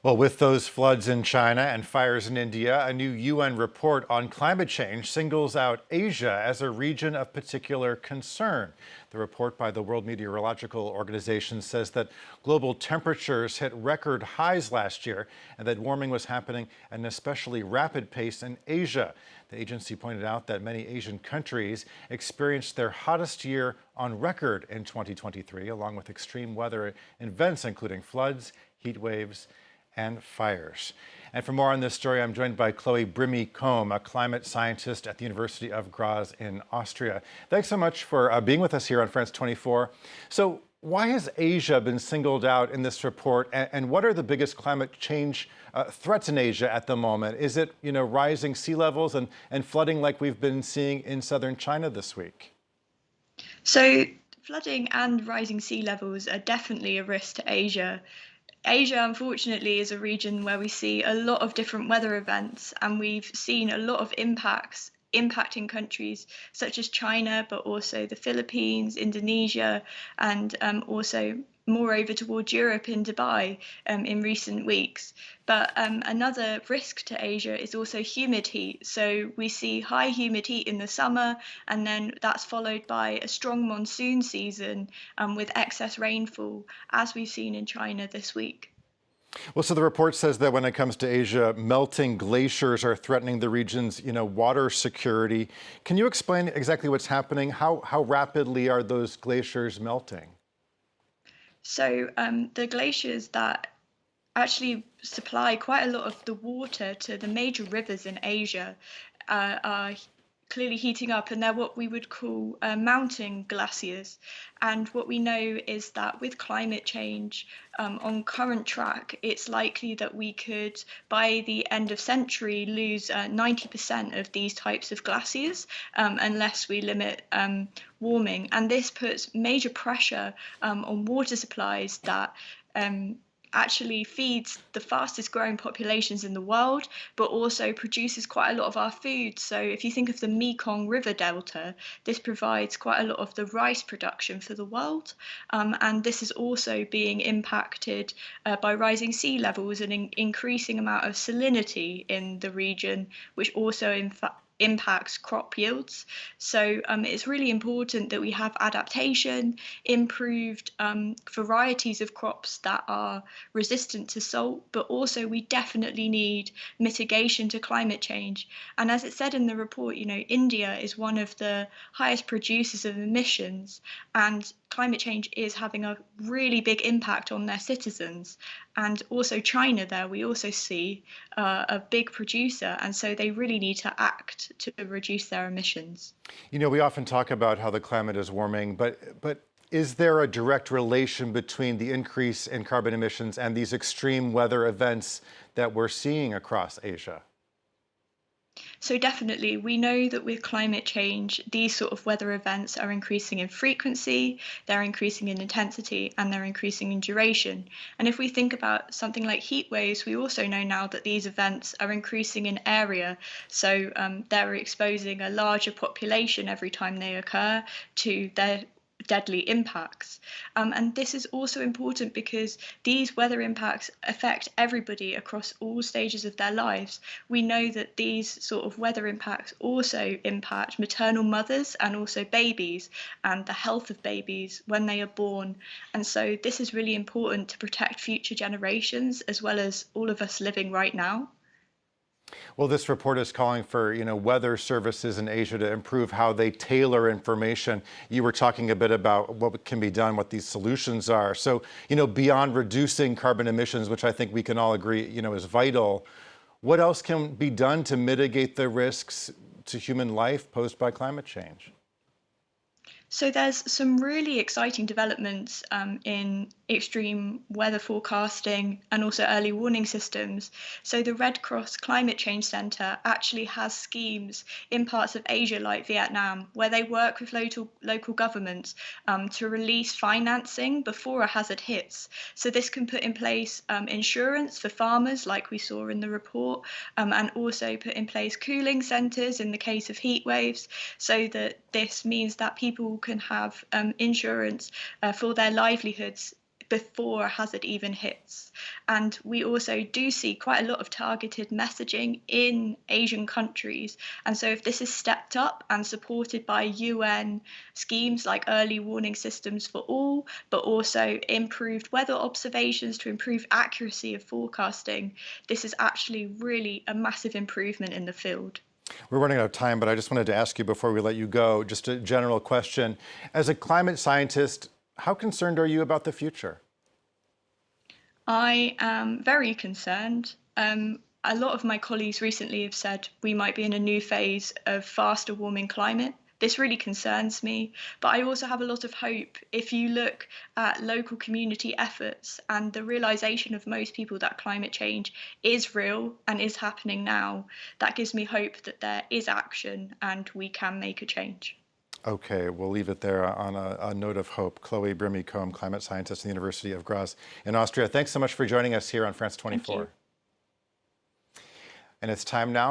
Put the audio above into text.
Well, with those floods in China and fires in India, a new UN report on climate change singles out Asia as a region of particular concern. The report by the World Meteorological Organization says that global temperatures hit record highs last year and that warming was happening at an especially rapid pace in Asia. The agency pointed out that many Asian countries experienced their hottest year on record in 2023, along with extreme weather events including floods, heat waves, and fires. And for more on this story, I'm joined by Chloe Brimicombe, a climate scientist at the University of Graz in Austria. Thanks so much for being with us here on France 24. So why has Asia been singled out in this report, and what are the biggest climate change threats in Asia at the moment? Is it, rising sea levels and flooding like we've been seeing in southern China this week? So flooding and rising sea levels are definitely a risk to Asia. Asia, unfortunately, is a region where we see a lot of different weather events, and we've seen a lot of impacts impacting countries such as China, but also the Philippines, Indonesia, and also moreover towards Europe in Dubai in recent weeks. But another risk to Asia is also humid heat. So we see high humid heat in the summer, and then that's followed by a strong monsoon season with excess rainfall, as we've seen in China this week. Well, so the report says that when it comes to Asia, melting glaciers are threatening the region's, water security. Can you explain exactly what's happening? How rapidly are those glaciers melting? So the glaciers that actually supply quite a lot of the water to the major rivers in Asia are clearly heating up, and they're what we would call mountain glaciers. And what we know is that with climate change on current track, it's likely that we could, by the end of century, lose 90% of these types of glaciers unless we limit warming. And this puts major pressure on water supplies that actually feeds the fastest growing populations in the world, but also produces quite a lot of our food. So if you think of the Mekong River Delta, this provides quite a lot of the rice production for the world. And this is also being impacted by rising sea levels and increasing amount of salinity in the region, which also impacts crop yields. So it's really important that we have adaptation, improved varieties of crops that are resistant to salt, but also we definitely need mitigation to climate change. And as it said in the report, India is one of the highest producers of emissions, and climate change is having a really big impact on their citizens. And also China there, we also see a big producer, and so they really need to act to reduce their emissions. We often talk about how the climate is warming, but is there a direct relation between the increase in carbon emissions and these extreme weather events that we're seeing across Asia? So definitely, we know that with climate change, these sort of weather events are increasing in frequency, they're increasing in intensity, and they're increasing in duration. And if we think about something like heat waves, we also know now that these events are increasing in area. So they're exposing a larger population every time they occur to their deadly impacts. And this is also important because these weather impacts affect everybody across all stages of their lives. We know that these sort of weather impacts also impact maternal mothers and also babies and the health of babies when they are born. And so this is really important to protect future generations as well as all of us living right now. Well, this report is calling for, weather services in Asia to improve how they tailor information. You were talking a bit about what can be done, what these solutions are. So, beyond reducing carbon emissions, which I think we can all agree, is vital, what else can be done to mitigate the risks to human life posed by climate change? So there's some really exciting developments in extreme weather forecasting and also early warning systems. So the Red Cross Climate Change Centre actually has schemes in parts of Asia like Vietnam where they work with local governments to release financing before a hazard hits. So this can put in place insurance for farmers like we saw in the report, and also put in place cooling centres in the case of heat waves, so that this means that people can have insurance for their livelihoods before a hazard even hits. And we also do see quite a lot of targeted messaging in Asian countries. And so, if this is stepped up and supported by UN schemes like early warning systems for all, but also improved weather observations to improve accuracy of forecasting, this is actually really a massive improvement in the field. We're running out of time, but I just wanted to ask you before we let you go, just a general question. As a climate scientist, how concerned are you about the future? I am very concerned. A lot of my colleagues recently have said we might be in a new phase of faster warming climate. This really concerns me, but I also have a lot of hope. If you look at local community efforts and the realization of most people that climate change is real and is happening now, that gives me hope that there is action and we can make a change. Okay, we'll leave it there on a note of hope. Chloe Brimicombe, climate scientist at the University of Graz in Austria. Thanks so much for joining us here on France Thank 24. you. And it's time now